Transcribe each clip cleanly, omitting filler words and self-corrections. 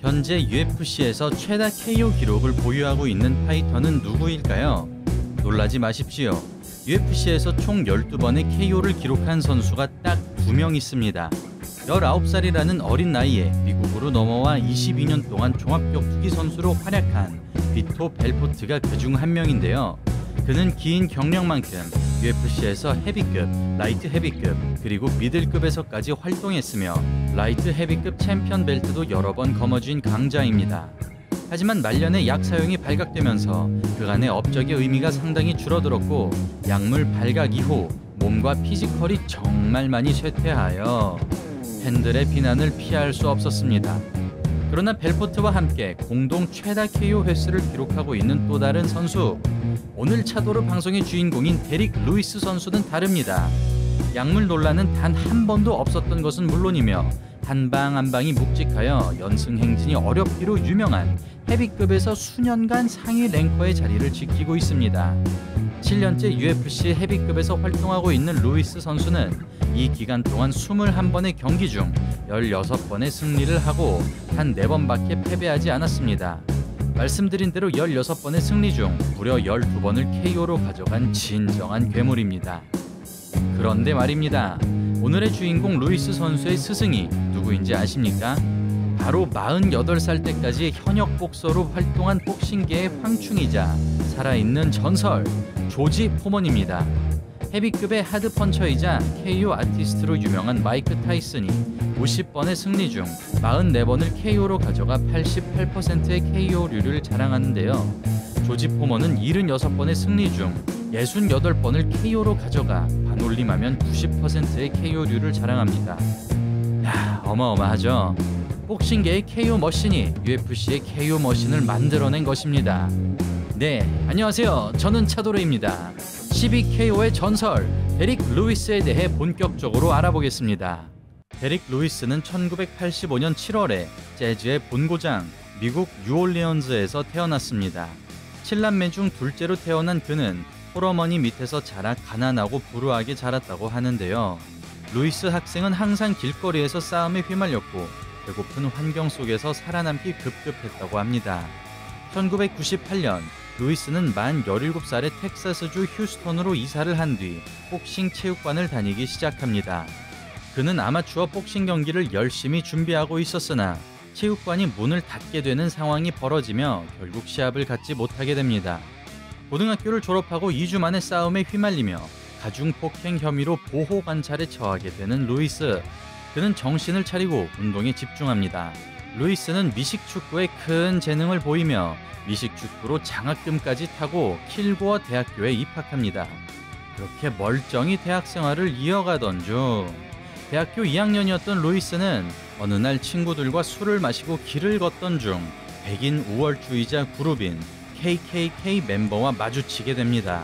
현재 UFC에서 최다 KO 기록을 보유하고 있는 파이터는 누구일까요? 놀라지 마십시오. UFC에서 총 12번의 KO를 기록한 선수가 딱 2명 있습니다. 19살이라는 어린 나이에 미국으로 넘어와 22년 동안 종합격투기 선수로 활약한 비토 벨포트가 그중 한 명인데요. 그는 긴 경력만큼 UFC에서 헤비급, 라이트 헤비급, 그리고 미들급에서까지 활동했으며 라이트 헤비급 챔피언 벨트도 여러 번 거머쥔 강자입니다. 하지만 말년에 약 사용이 발각되면서 그간의 업적의 의미가 상당히 줄어들었고 약물 발각 이후 몸과 피지컬이 정말 많이 쇠퇴하여 팬들의 비난을 피할 수 없었습니다. 그러나 벨포트와 함께 공동 최다 KO 횟수를 기록하고 있는 또 다른 선수, 오늘 차도르 방송의 주인공인 데릭 루이스 선수는 다릅니다. 약물 논란은 단 한 번도 없었던 것은 물론이며 한 방 한 방이 묵직하여 연승 행진이 어렵기로 유명한 헤비급에서 수년간 상위 랭커의 자리를 지키고 있습니다. 7년째 UFC 헤비급에서 활동하고 있는 루이스 선수는 이 기간 동안 21번의 경기 중 16번의 승리를 하고 단 4번밖에 패배하지 않았습니다. 말씀드린 대로 16번의 승리 중 무려 12번을 KO로 가져간 진정한 괴물입니다. 그런데 말입니다. 오늘의 주인공 루이스 선수의 스승이 누구인지 아십니까? 바로 48살 때까지 현역 복서로 활동한 복싱계의 황충이자 살아있는 전설 조지 포먼입니다. 헤비급의 하드펀처이자 KO 아티스트로 유명한 마이크 타이슨이 50번의 승리 중 44번을 KO로 가져가 88%의 KO율을 자랑하는데요. 조지 포먼은 76번의 승리 중 68번을 KO로 가져가 반올림하면 90%의 KO율을 자랑합니다. 야, 어마어마하죠? 복싱계의 KO 머신이 UFC의 KO 머신을 만들어낸 것입니다. 네, 안녕하세요. 저는 차도르입니다. 12KO의 전설 데릭 루이스에 대해 본격적으로 알아보겠습니다. 데릭 루이스는 1985년 7월에 재즈의 본고장 미국 뉴올리언즈에서 태어났습니다. 7남매 중 둘째로 태어난 그는 홀어머니 밑에서 자라 가난하고 불우하게 자랐다고 하는데요. 루이스 학생은 항상 길거리에서 싸움에 휘말렸고 배고픈 환경 속에서 살아남기 급급했다고 합니다. 1998년 루이스는 만 17살에 텍사스주 휴스턴으로 이사를 한 뒤 복싱 체육관을 다니기 시작합니다. 그는 아마추어 복싱 경기를 열심히 준비하고 있었으나 체육관이 문을 닫게 되는 상황이 벌어지며 결국 시합을 갖지 못하게 됩니다. 고등학교를 졸업하고 2주 만에 싸움에 휘말리며 가중폭행 혐의로 보호 관찰에 처하게 되는 루이스. 그는 정신을 차리고 운동에 집중합니다. 루이스는 미식축구에 큰 재능을 보이며 미식축구로 장학금까지 타고 킬고어 대학교에 입학합니다. 그렇게 멀쩡히 대학 생활을 이어가던 중 대학교 2학년이었던 루이스는 어느 날 친구들과 술을 마시고 길을 걷던 중 백인 우월주의자 그룹인 KKK 멤버와 마주치게 됩니다.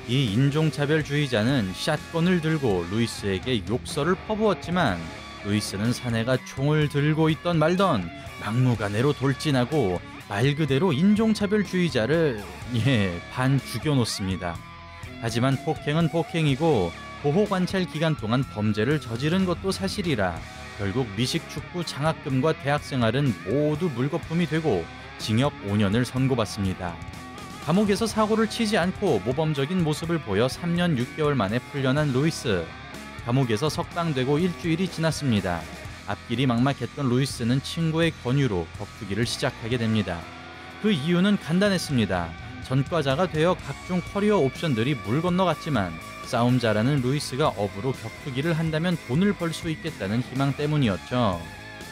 이 인종차별주의자는 샷건을 들고 루이스에게 욕설을 퍼부었지만 루이스는 사내가 총을 들고 있던 말던 막무가내로 돌진하고 말 그대로 인종차별주의자를 반 죽여놓습니다. 하지만 폭행은 폭행이고 보호관찰 기간 동안 범죄를 저지른 것도 사실이라 결국 미식축구 장학금과 대학생활은 모두 물거품이 되고 징역 5년을 선고받습니다. 감옥에서 사고를 치지 않고 모범적인 모습을 보여 3년 6개월 만에 풀려난 루이스. 감옥에서 석방되고 일주일이 지났습니다. 앞길이 막막했던 루이스는 친구의 권유로 격투기를 시작하게 됩니다. 그 이유는 간단했습니다. 전과자가 되어 각종 커리어 옵션들이 물 건너갔지만 싸움 잘하는 루이스가 업으로 격투기를 한다면 돈을 벌 수 있겠다는 희망 때문이었죠.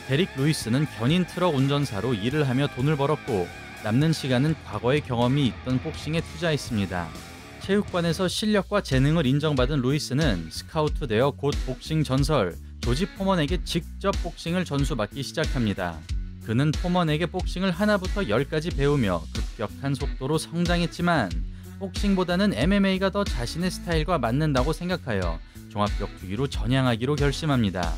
데릭 루이스는 견인 트럭 운전사로 일을 하며 돈을 벌었고 남는 시간은 과거의 경험이 있던 복싱에 투자했습니다. 체육관에서 실력과 재능을 인정받은 루이스는 스카우트되어 곧 복싱 전설 조지 포먼에게 직접 복싱을 전수받기 시작합니다. 그는 포먼에게 복싱을 하나부터 10까지 배우며 급격한 속도로 성장했지만 복싱보다는 MMA가 더 자신의 스타일과 맞는다고 생각하여 종합격투기로 전향하기로 결심합니다.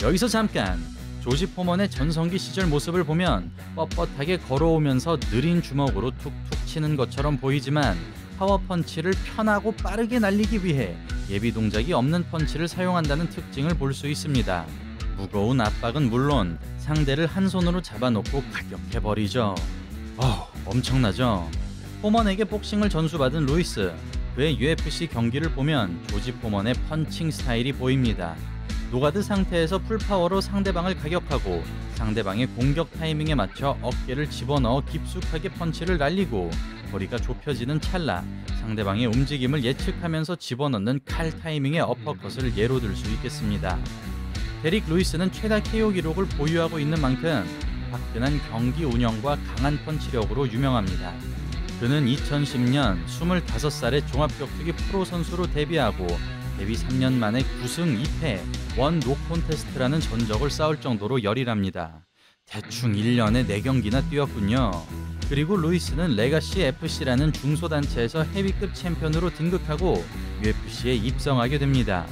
여기서 잠깐! 조지 포먼의 전성기 시절 모습을 보면 뻣뻣하게 걸어오면서 느린 주먹으로 툭툭 치는 것처럼 보이지만 파워펀치를 편하고 빠르게 날리기 위해 예비 동작이 없는 펀치를 사용한다는 특징을 볼 수 있습니다. 무거운 압박은 물론 상대를 한 손으로 잡아놓고 가격해버리죠. 엄청나죠? 포먼에게 복싱을 전수받은 루이스. 그의 UFC 경기를 보면 조지 포먼의 펀칭 스타일이 보입니다. 노가드 상태에서 풀파워로 상대방을 가격하고 상대방의 공격 타이밍에 맞춰 어깨를 집어넣어 깊숙하게 펀치를 날리고 거리가 좁혀지는 찰나 상대방의 움직임을 예측하면서 집어넣는 칼 타이밍의 어퍼컷을 예로 들 수 있겠습니다. 데릭 루이스는 최다 KO 기록을 보유하고 있는 만큼 화끈한 경기 운영과 강한 펀치력으로 유명합니다. 그는 2010년 25살의 종합격투기 프로 선수로 데뷔하고 데뷔 3년 만에 9승 2패 원 노콘테스트라는 전적을 쌓을 정도로 열일합니다. 대충 1년에 4경기나 뛰었군요. 그리고 루이스는 레가시 FC라는 중소단체에서 헤비급 챔피언으로 등극하고 UFC에 입성하게 됩니다.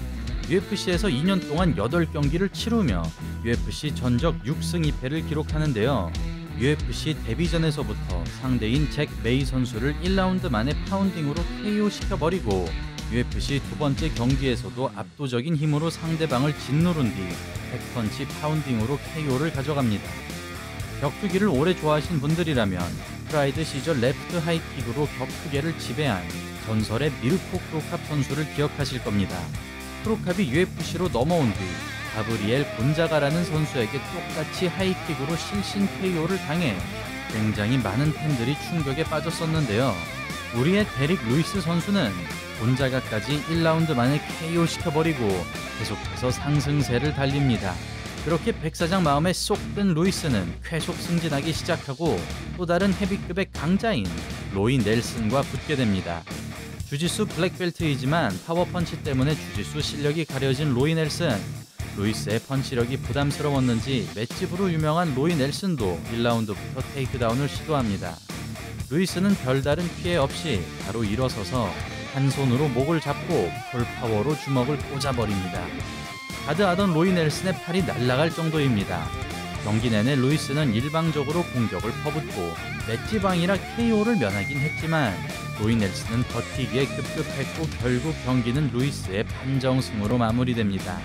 UFC에서 2년 동안 8경기를 치르며 UFC 전적 6승 2패를 기록하는데요. UFC 데뷔전에서부터 상대인 잭 메이 선수를 1라운드 만에 파운딩으로 KO 시켜버리고 UFC 두 번째 경기에서도 압도적인 힘으로 상대방을 짓누른 뒤 백펀치 파운딩으로 KO를 가져갑니다. 격투기를 오래 좋아하신 분들이라면 프라이드 시절 레프트 하이킥으로 격투계를 지배한 전설의 미르코 크로캅 선수를 기억하실 겁니다. 크로캅이 UFC로 넘어온 뒤 가브리엘 곤자가라는 선수에게 똑같이 하이킥으로 실신 KO를 당해 굉장히 많은 팬들이 충격에 빠졌었는데요. 우리의 데릭 루이스 선수는 곤자가까지 1라운드 만에 KO 시켜버리고 계속해서 상승세를 달립니다. 그렇게 백사장 마음에 쏙 든 루이스는 쾌속 승진하기 시작하고 또 다른 헤비급의 강자인 로이 넬슨과 붙게 됩니다. 주짓수 블랙벨트이지만 파워펀치 때문에 주짓수 실력이 가려진 로이 넬슨. 루이스의 펀치력이 부담스러웠는지 맷집으로 유명한 로이 넬슨도 1라운드부터 테이크다운을 시도합니다. 루이스는 별다른 피해 없이 바로 일어서서 한 손으로 목을 잡고 풀파워로 주먹을 꽂아버립니다. 가드하던 로이 넬슨의 팔이 날아갈 정도입니다. 경기 내내 루이스는 일방적으로 공격을 퍼붓고 맷지방이라 KO를 면하긴 했지만 로이 넬슨은 버티기에 급급했고 결국 경기는 루이스의 판정승으로 마무리됩니다.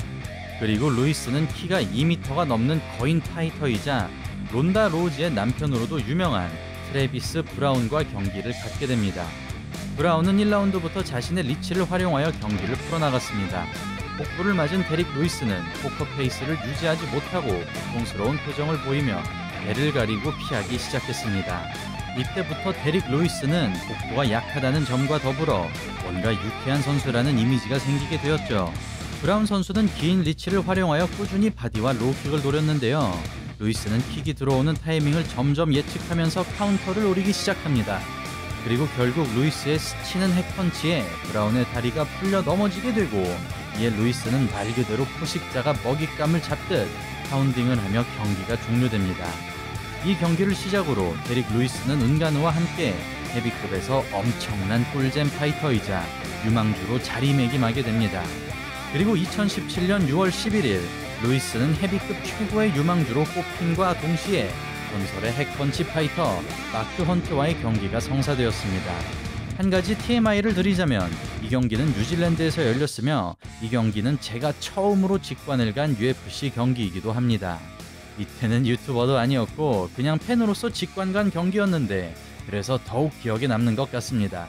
그리고 루이스는 키가 2m가 넘는 거인 파이터이자 론다 로우지의 남편으로도 유명한 트래비스 브라운과 경기를 갖게 됩니다. 브라운은 1라운드부터 자신의 리치를 활용하여 경기를 풀어나갔습니다. 복부를 맞은 데릭 루이스는 포커페이스를 유지하지 못하고 고통스러운 표정을 보이며 배를 가리고 피하기 시작했습니다. 이때부터 데릭 루이스는 복부가 약하다는 점과 더불어 뭔가 유쾌한 선수라는 이미지가 생기게 되었죠. 브라운 선수는 긴 리치를 활용하여 꾸준히 바디와 로우킥을 노렸는데요. 루이스는 킥이 들어오는 타이밍을 점점 예측하면서 카운터를 노리기 시작합니다. 그리고 결국 루이스의 스치는 핵펀치에 브라운의 다리가 풀려 넘어지게 되고 이에 루이스는 말 그대로 포식자가 먹잇감을 잡듯 파운딩을 하며 경기가 종료됩니다. 이 경기를 시작으로 데릭 루이스는 은간우와 함께 헤비급에서 엄청난 꿀잼 파이터이자 유망주로 자리매김하게 됩니다. 그리고 2017년 6월 11일 루이스는 헤비급 최고의 유망주로 꼽힘과 동시에 전설의 핵펀치 파이터 마크 헌트와의 경기가 성사되었습니다. 한 가지 TMI를 드리자면 이 경기는 뉴질랜드에서 열렸으며 이 경기는 제가 처음으로 직관을 간 UFC 경기이기도 합니다. 이때는 유튜버도 아니었고 그냥 팬으로서 직관 간 경기였는데 그래서 더욱 기억에 남는 것 같습니다.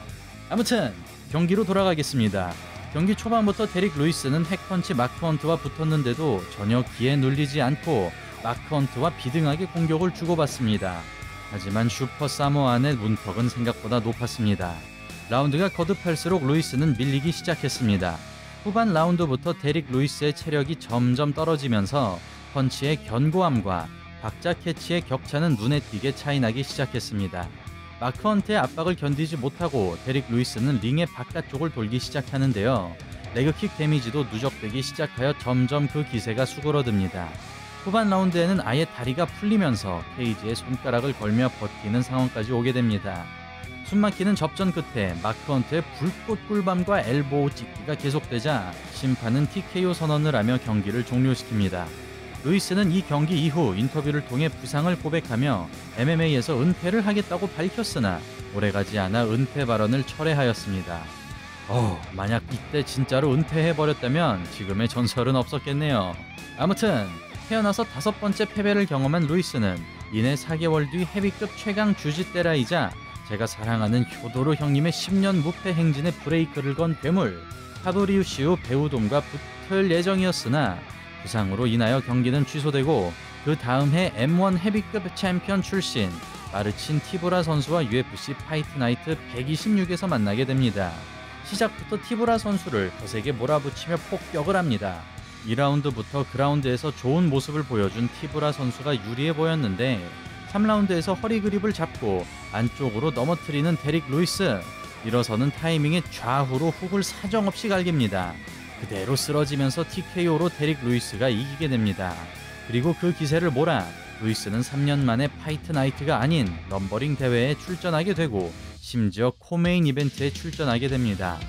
아무튼 경기로 돌아가겠습니다. 경기 초반부터 데릭 루이스는 핵펀치 마크 헌트와 붙었는데도 전혀 기에 눌리지 않고 마크 헌트와 비등하게 공격을 주고받습니다. 하지만 슈퍼 사모안의 문턱은 생각보다 높았습니다. 라운드가 거듭할수록 루이스는 밀리기 시작했습니다. 후반 라운드부터 데릭 루이스의 체력이 점점 떨어지면서 펀치의 견고함과 박자 캐치의 격차는 눈에 띄게 차이나기 시작했습니다. 마크 헌트의 압박을 견디지 못하고 데릭 루이스는 링의 바깥쪽을 돌기 시작하는데요. 레그킥 데미지도 누적되기 시작하여 점점 그 기세가 수그러듭니다. 후반 라운드에는 아예 다리가 풀리면서 케이지에 손가락을 걸며 버티는 상황까지 오게 됩니다. 숨막히는 접전 끝에 마크 헌트의 불꽃 꿀밤과 엘보우 찍기가 계속되자 심판은 TKO 선언을 하며 경기를 종료시킵니다. 루이스는 이 경기 이후 인터뷰를 통해 부상을 고백하며 MMA에서 은퇴를 하겠다고 밝혔으나 오래가지 않아 은퇴 발언을 철회하였습니다. 만약 이때 진짜로 은퇴해버렸다면 지금의 전설은 없었겠네요. 아무튼 태어나서 5번째 패배를 경험한 루이스는 이내 4개월 뒤 헤비급 최강 주짓 때라이자 제가 사랑하는 효도로 형님의 10년 무패 행진에 브레이크를 건 괴물 파브리우시우 베우돔과 붙을 예정이었으나 부상으로 인하여 경기는 취소되고 그 다음 해 M1 헤비급 챔피언 출신 마르친 티브라 선수와 UFC 파이트 나이트 126에서 만나게 됩니다. 시작부터 티브라 선수를 거세게 몰아붙이며 폭격을 합니다. 2라운드부터 그라운드에서 좋은 모습을 보여준 티브라 선수가 유리해 보였는데 3라운드에서 허리 그립을 잡고 안쪽으로 넘어뜨리는 데릭 루이스. 일어서는 타이밍에 좌우로 훅을 사정없이 갈깁니다. 그대로 쓰러지면서 TKO로 데릭 루이스가 이기게 됩니다. 그리고 그 기세를 몰아 루이스는 3년 만에 파이트 나이트가 아닌 럼버링 대회에 출전하게 되고 심지어 코메인 이벤트에 출전하게 됩니다.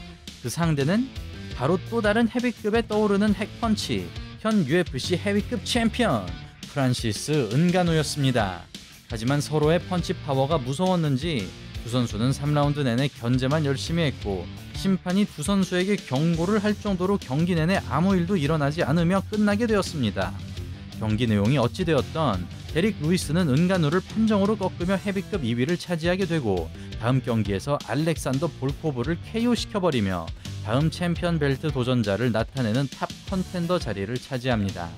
그 상대는 바로 또 다른 헤비급에 떠오르는 핵펀치, 현 UFC 헤비급 챔피언 프란시스 은가누였습니다. 하지만 서로의 펀치 파워가 무서웠는지 두 선수는 3라운드 내내 견제만 열심히 했고 심판이 두 선수에게 경고를 할 정도로 경기 내내 아무 일도 일어나지 않으며 끝나게 되었습니다. 경기 내용이 어찌되었던 데릭 루이스는 은가누를 판정으로 꺾으며 헤비급 2위를 차지하게 되고 다음 경기에서 알렉산더 볼코브를 KO시켜버리며 다음 챔피언 벨트 도전자를 나타내는 탑 컨텐더 자리를 차지합니다.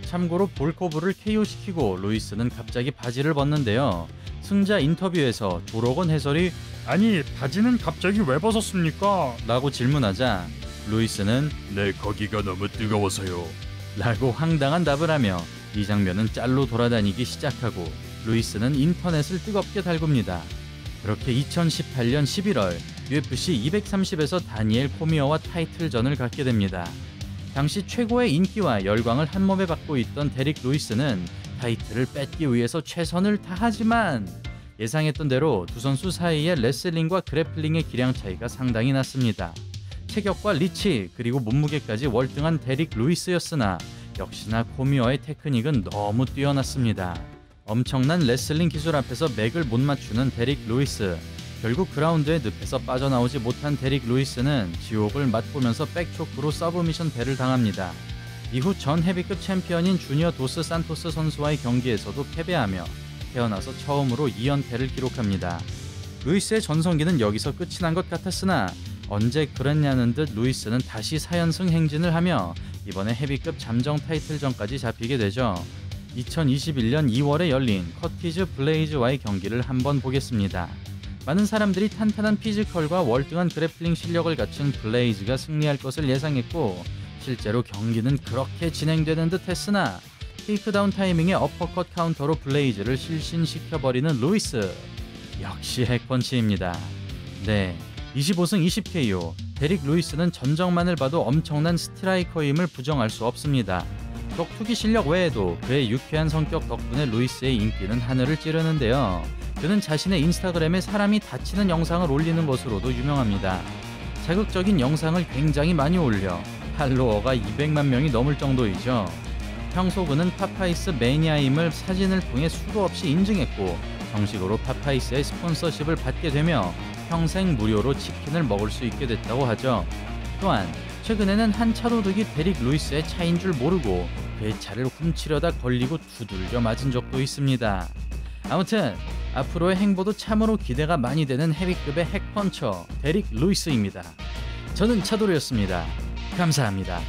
참고로 볼코브를 KO시키고 루이스는 갑자기 바지를 벗는데요. 승자 인터뷰에서 조로건 해설이 아니 바지는 갑자기 왜 벗었습니까? 라고 질문하자 루이스는 네 거기가 너무 뜨거워서요 라고 황당한 답을 하며 이 장면은 짤로 돌아다니기 시작하고 루이스는 인터넷을 뜨겁게 달굽니다. 그렇게 2018년 11월 UFC 230에서 다니엘 코미어와 타이틀전을 갖게 됩니다. 당시 최고의 인기와 열광을 한몸에 받고 있던 데릭 루이스는 타이틀을 뺏기 위해서 최선을 다하지만 예상했던 대로 두 선수 사이의 레슬링과 그래플링의 기량 차이가 상당히 났습니다. 체격과 리치 그리고 몸무게까지 월등한 데릭 루이스였으나 역시나 코미어의 테크닉은 너무 뛰어났습니다. 엄청난 레슬링 기술 앞에서 맥을 못 맞추는 데릭 루이스. 결국 그라운드의 늪에서 빠져나오지 못한 데릭 루이스는 지옥을 맛보면서 백초크로 서브미션 배를 당합니다. 이후 전 헤비급 챔피언인 주니어 도스 산토스 선수와의 경기에서도 패배하며 태어나서 처음으로 2연패를 기록합니다. 루이스의 전성기는 여기서 끝이 난 것 같았으나 언제 그랬냐는 듯 루이스는 다시 4연승 행진을 하며 이번에 헤비급 잠정 타이틀전까지 잡히게 되죠. 2021년 2월에 열린 커티즈 블레이즈와의 경기를 한번 보겠습니다. 많은 사람들이 탄탄한 피지컬과 월등한 그래플링 실력을 갖춘 블레이즈가 승리할 것을 예상했고 실제로 경기는 그렇게 진행되는 듯 했으나 테이크다운 타이밍의 어퍼컷 카운터로 블레이즈를 실신시켜버리는 루이스. 역시 핵펀치입니다. 네, 25승 20KO. 데릭 루이스는 전적만을 봐도 엄청난 스트라이커임을 부정할 수 없습니다. 격투기 실력 외에도 그의 유쾌한 성격 덕분에 루이스의 인기는 하늘을 찌르는데요. 그는 자신의 인스타그램에 사람이 다치는 영상을 올리는 것으로도 유명합니다. 자극적인 영상을 굉장히 많이 올려 팔로워가 200만 명이 넘을 정도이죠. 평소 그는 파파이스 매니아임을 사진을 통해 수도 없이 인증했고 정식으로 파파이스의 스폰서십을 받게 되며 평생 무료로 치킨을 먹을 수 있게 됐다고 하죠. 또한 최근에는 한 차도둑이 데릭 루이스의 차인 줄 모르고 그의 차를 훔치려다 걸리고 두들겨 맞은 적도 있습니다. 아무튼 앞으로의 행보도 참으로 기대가 많이 되는 헤비급의 핵펀처 데릭 루이스입니다. 저는 차도르였습니다. 감사합니다.